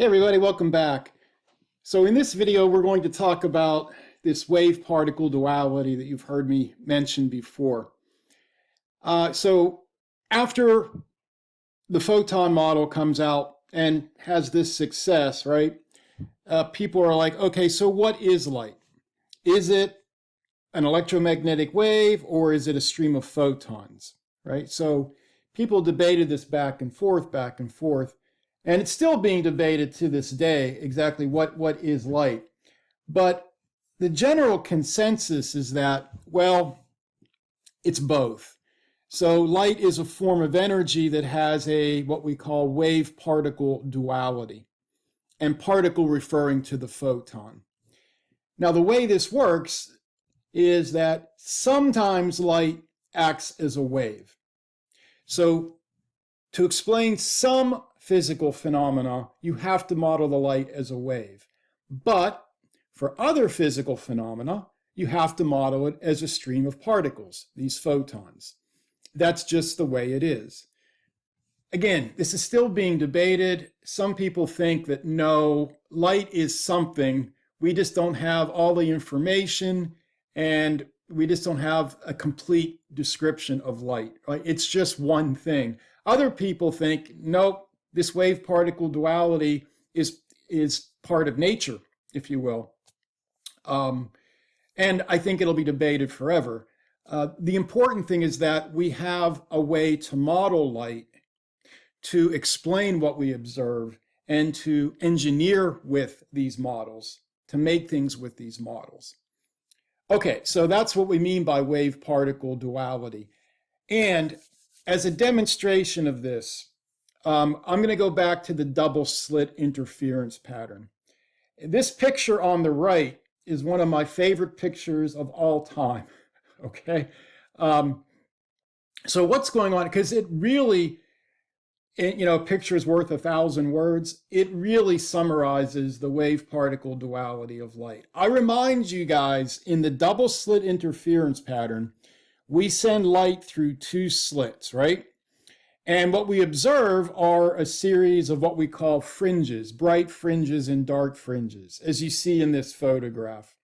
Hey everybody, welcome back. So in this video, we're going to talk about this wave-particle duality that you've heard me mention before. So after the photon model comes out and has this success, right? People are like, okay, so what is light? Is it an electromagnetic wave or is it a stream of photons, right? So people debated this back and forth, and it's still being debated to this day, exactly what is light. But the general consensus is that, well, it's both. So light is a form of energy that has what we call wave-particle duality, and particle referring to the photon. Now, the way this works is that sometimes light acts as a wave. So to explain some physical phenomena, you have to model the light as a wave. But for other physical phenomena, you have to model it as a stream of particles, these photons. That's just the way it is. Again, this is still being debated. Some people think that no, light is something. We just don't have all the information and we just don't have a complete description of light, right? It's just one thing. Other people think, nope, this wave-particle duality is part of nature, if you will. And I think it'll be debated forever. The important thing is that we have a way to model light, to explain what we observe, and to engineer with these models, to make things with these models. Okay, so that's what we mean by wave-particle duality. And as a demonstration of this, I'm going to go back to the double slit interference pattern. This picture on the right is one of my favorite pictures of all time, okay? So what's going on? Because it really, a picture is worth 1,000 words. It really summarizes the wave-particle duality of light. I remind you guys, in the double slit interference pattern, we send light through two slits, right? And what we observe are a series of what we call fringes, bright fringes and dark fringes, as you see in this photograph.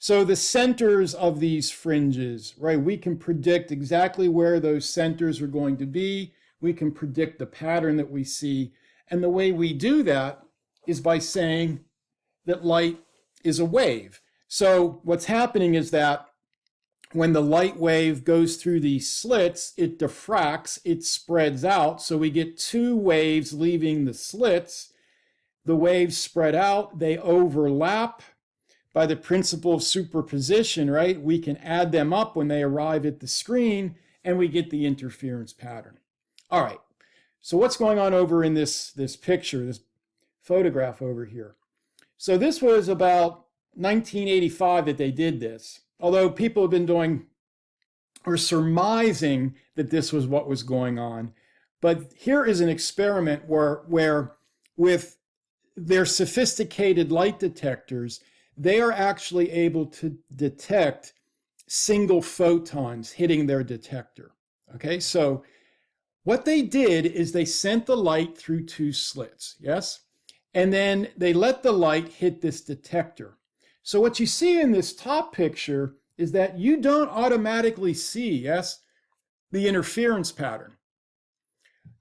So the centers of these fringes, right, we can predict exactly where those centers are going to be. We can predict the pattern that we see. And the way we do that is by saying that light is a wave. So what's happening is that when the light wave goes through these slits, it diffracts, it spreads out. So we get two waves leaving the slits. The waves spread out, they overlap by the principle of superposition, right? We can add them up when they arrive at the screen and we get the interference pattern. All right, so what's going on over in this picture, this photograph over here? So this was about 1985 that they did this. Although people have been doing or surmising that this was what was going on. But here is an experiment where with their sophisticated light detectors, they are actually able to detect single photons hitting their detector. Okay, so what they did is they sent the light through two slits, yes? And then they let the light hit this detector. So what you see in this top picture is that you don't automatically see, yes, the interference pattern.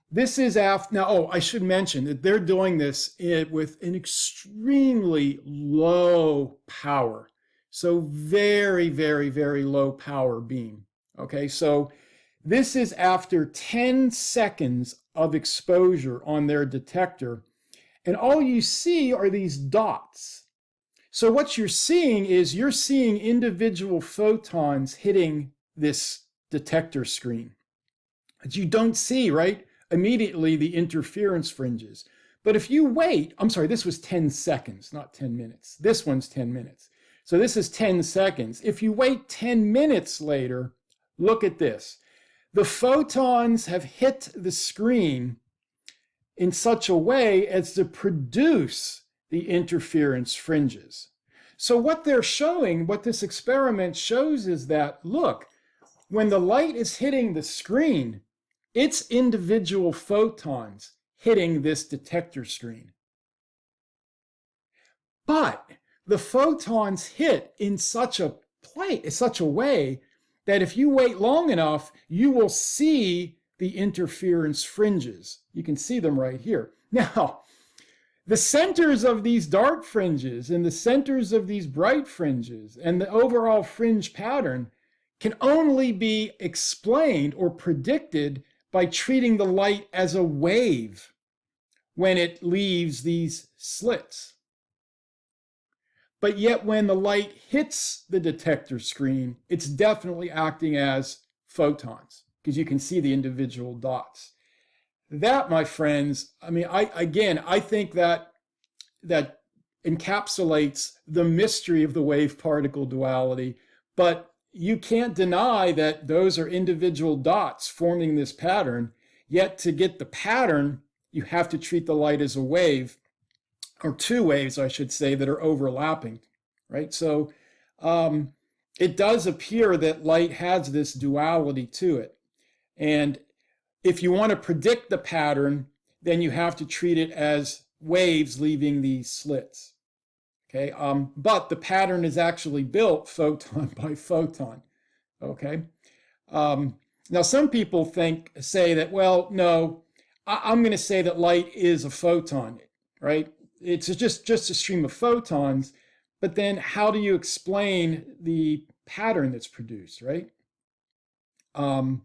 This is after, now, oh, I should mention that they're doing this with an extremely low power. So very, very, very low power beam. Okay, so this is after 10 seconds of exposure on their detector. And all you see are these dots. So what you're seeing is you're seeing individual photons hitting this detector screen. But you don't see, right, immediately the interference fringes. But if you wait, I'm sorry, this was 10 seconds, not 10 minutes. This one's 10 minutes. So this is 10 seconds. If you wait 10 minutes later, look at this. The photons have hit the screen in such a way as to produce the interference fringes. So what they're showing, what this experiment shows is that, look, when the light is hitting the screen, it's individual photons hitting this detector screen. But the photons hit in such a way that if you wait long enough, you will see the interference fringes. You can see them right here. Now, the centers of these dark fringes and the centers of these bright fringes and the overall fringe pattern can only be explained or predicted by treating the light as a wave when it leaves these slits. But yet when the light hits the detector screen, it's definitely acting as photons because you can see the individual dots. That, my friends, I mean, I think that encapsulates the mystery of the wave-particle duality, but you can't deny that those are individual dots forming this pattern, yet to get the pattern, you have to treat the light as a wave, or two waves, I should say, that are overlapping, right? So it does appear that light has this duality to it. And if you want to predict the pattern, then you have to treat it as waves leaving these slits. Okay, but the pattern is actually built photon by photon. Okay, now some people say that, well, no, I'm going to say that light is a photon, right? It's just a stream of photons, but then how do you explain the pattern that's produced, right? So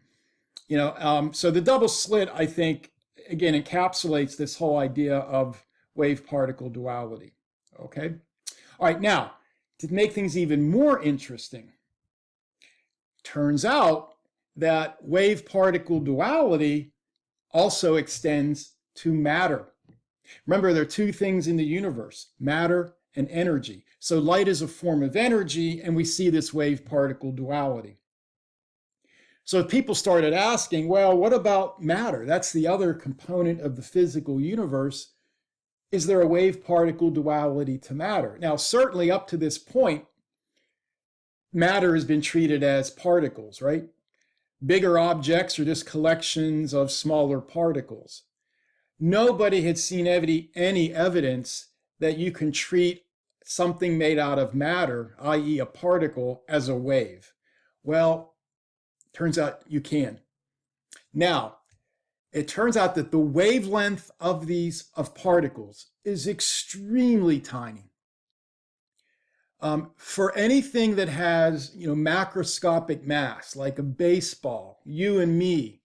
the double slit, I think, again, encapsulates this whole idea of wave-particle duality, okay? All right, now, to make things even more interesting, turns out that wave-particle duality also extends to matter. Remember, there are two things in the universe, matter and energy. So light is a form of energy, and we see this wave-particle duality. So people started asking, well, what about matter? That's the other component of the physical universe. Is there a wave-particle duality to matter? Now, certainly up to this point, matter has been treated as particles, right? Bigger objects are just collections of smaller particles. Nobody had seen any evidence that you can treat something made out of matter, i.e. a particle, as a wave. Well, turns out you can. Now, it turns out that the wavelength of particles is extremely tiny. For anything that has, macroscopic mass, like a baseball, you and me,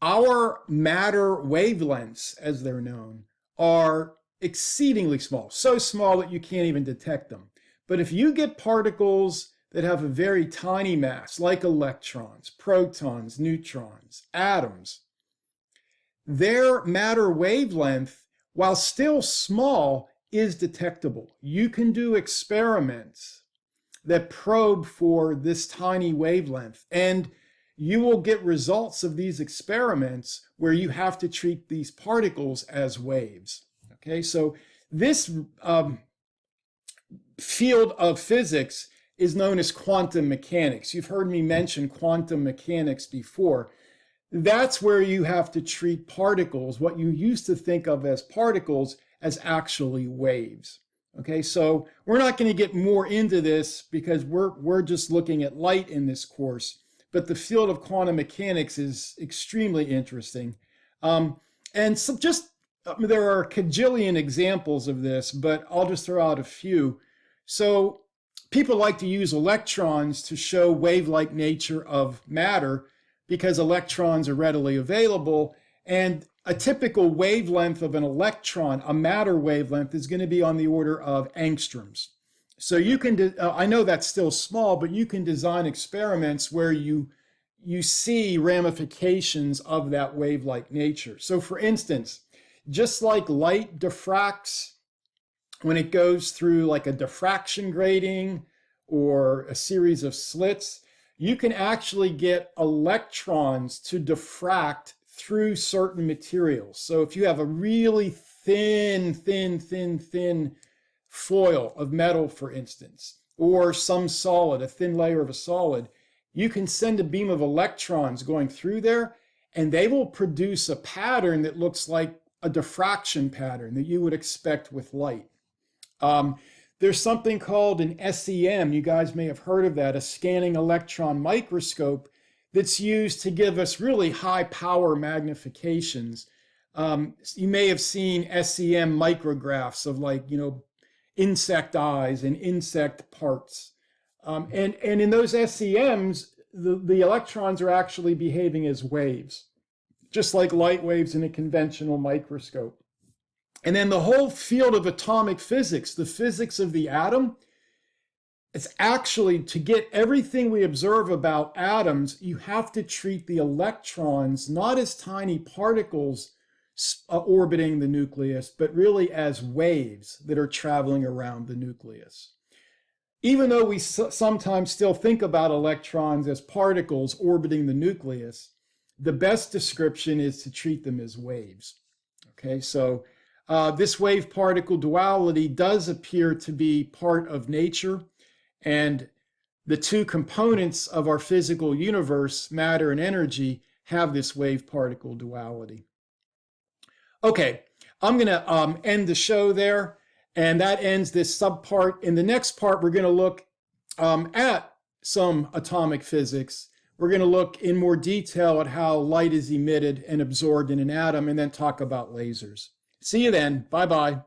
our matter wavelengths, as they're known, are exceedingly small, so small that you can't even detect them. But if you get particles that have a very tiny mass, like electrons, protons, neutrons, atoms, their matter wavelength, while still small, is detectable. You can do experiments that probe for this tiny wavelength, and you will get results of these experiments where you have to treat these particles as waves. Okay, so this field of physics is known as quantum mechanics. You've heard me mention quantum mechanics before. That's where you have to treat particles, what you used to think of as particles, as actually waves. Okay, so we're not going to get more into this because we're just looking at light in this course, but the field of quantum mechanics is extremely interesting. And so there are a cajillion examples of this, but I'll just throw out a few. So people like to use electrons to show wave-like nature of matter because electrons are readily available, and a typical wavelength of an electron, a matter wavelength, is going to be on the order of angstroms. So you can, I know that's still small, but you can design experiments where you see ramifications of that wave-like nature. So for instance, just like light diffracts when it goes through like a diffraction grating or a series of slits, you can actually get electrons to diffract through certain materials. So if you have a really thin foil of metal, for instance, or some solid, a thin layer of a solid, you can send a beam of electrons going through there, and they will produce a pattern that looks like a diffraction pattern that you would expect with light. There's something called an SEM. You guys may have heard of that, a scanning electron microscope that's used to give us really high power magnifications. You may have seen SEM micrographs of, like, insect eyes and insect parts. And in those SEMs, the electrons are actually behaving as waves, just like light waves in a conventional microscope. And then the whole field of atomic physics, the physics of the atom, it's actually, to get everything we observe about atoms, you have to treat the electrons not as tiny particles orbiting the nucleus, but really as waves that are traveling around the nucleus. Even though we sometimes still think about electrons as particles orbiting the nucleus, the best description is to treat them as waves. Okay, so this wave-particle duality does appear to be part of nature, and the two components of our physical universe, matter and energy, have this wave-particle duality. Okay, I'm going to end the show there, and that ends this subpart. In the next part, we're going to look at some atomic physics. We're going to look in more detail at how light is emitted and absorbed in an atom, and then talk about lasers. See you then. Bye-bye.